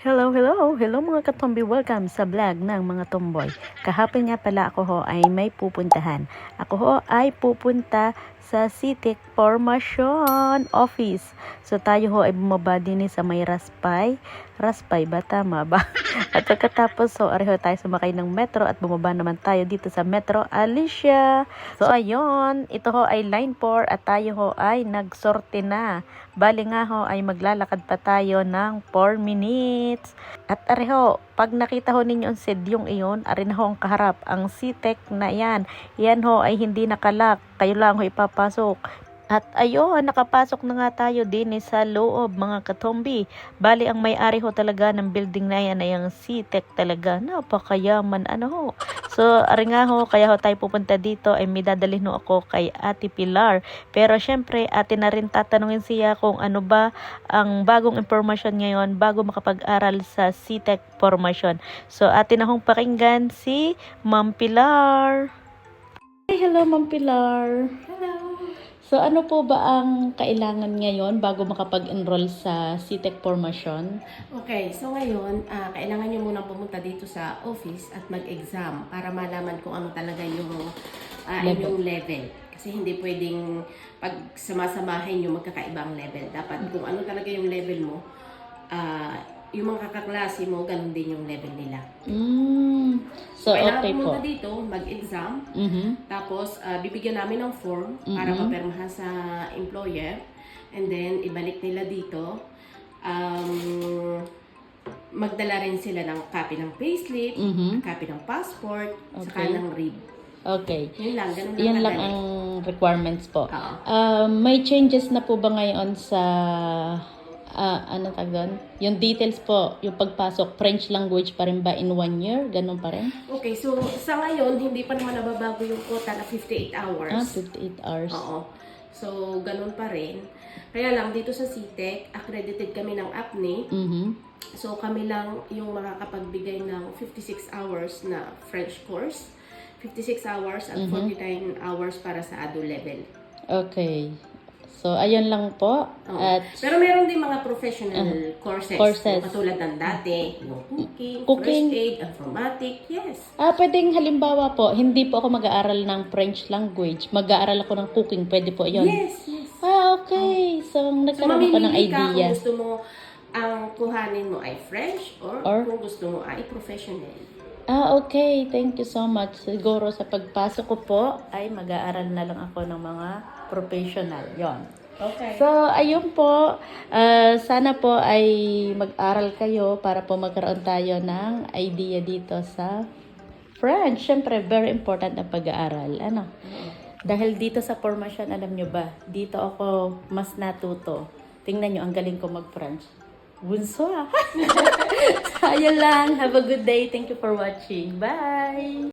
Hello mga katomboy, welcome sa vlog ng mga tomboy. Kahapon nga pala ako ho ay may pupuntahan. Ako ho ay pupunta sa CITIC Formation Office. So tayo ho ay bumaba din sa may Raspay. Raspay ba? Tama ba? At pagkatapos so areho tayo sumakay ng metro at bumaba naman tayo dito sa Metro Alicia. So ayun, ito ho ay line 4 at tayo ho ay nagsorte na. Bali nga ho ay maglalakad pa tayo ng 4 minutes. At areho, pag nakita ho ninyo ang sedyong iyon, arin ho ang kaharap, ang CITIC na yan. Yan ho ay hindi nakalak, kayo lang ho ipapasok. At ayun, nakapasok na nga tayo din sa loob mga katombi. Bali ang may-ari ho talaga ng building na yan ay ang CITIC talaga. Napakayaman ho. So, ari nga ho, kaya ho tayo pupunta dito ay may dadalhin ho ako kay Ate Pilar. Pero syempre, ate na rin tatanungin siya kung ano ba ang bagong impormasyon ngayon bago makapag-aral sa CITIC Formation. So, ate na hong pakinggan si Ma'am Pilar. Hey, hello Ma'am Pilar. Hello! So, ano po ba ang kailangan ngayon bago makapag-enroll sa CITIC Formation? Okay, so ngayon, kailangan nyo munang pumunta dito sa office at mag-exam para malaman kung ano talaga yung inyong level. Kasi hindi pwedeng pag samasamahin yung magkakaibang level. Dapat kung ano talaga yung level mo, yung mga kaklase mo, ganun din yung level nila. So, Kailangan okay po. pumunta dito, mag-exam. Tapos, bibigyan namin ng form para papermahan sa employer. And then, ibalik nila dito. Magdala rin sila ng copy ng payslip, copy ng passport, saka ng RIB. Okay. Yun lang, ganun lang Yan lang kadali. ang requirements po. Oo. May changes na po ba ngayon sa ano tawag doon? Yung details po, yung pagpasok, French language pa rin ba in 1 year? Ganun pa rin? Okay, so sa ngayon, hindi pa naman nababago yung quota na 58 hours. 58 hours. Oo. So, ganun pa rin. Kaya lang, dito sa CITIC, accredited kami ng APNI. So, kami lang yung makakapagbigay ng 56 hours na French course. 56 hours at 49 hours para sa ADO level. Okay. So, ayun lang po. Oo. At Pero meron din mga professional courses. courses. Katulad ng dati, yung cooking, Cooking. first aid, informatic, yes. pwedeng halimbawa po, hindi po ako mag-aaral ng French language. Mag-aaral ako ng cooking. Pwede po yun? Yes, yes. Okay. So, So, nagkaroon ako ng mamimili ka idea. kung gusto mo ang kuhanin mo ay French or kung gusto mo ay professional. Okay. Thank you so much. Siguro sa pagpasok ko po ay mag-aaral na lang ako ng mga professional. Yon. Okay. So, ayun po. Sana po ay mag-aral kayo para po magkaroon tayo ng idea dito sa French. Siyempre, very important ang pag-aaral. Ano? Dahil dito sa formation, alam nyo ba, dito ako mas natuto. Tingnan nyo, ang galing ko mag-French. Bunso ah. Ayun lang. Have a good day. Thank you for watching. Bye!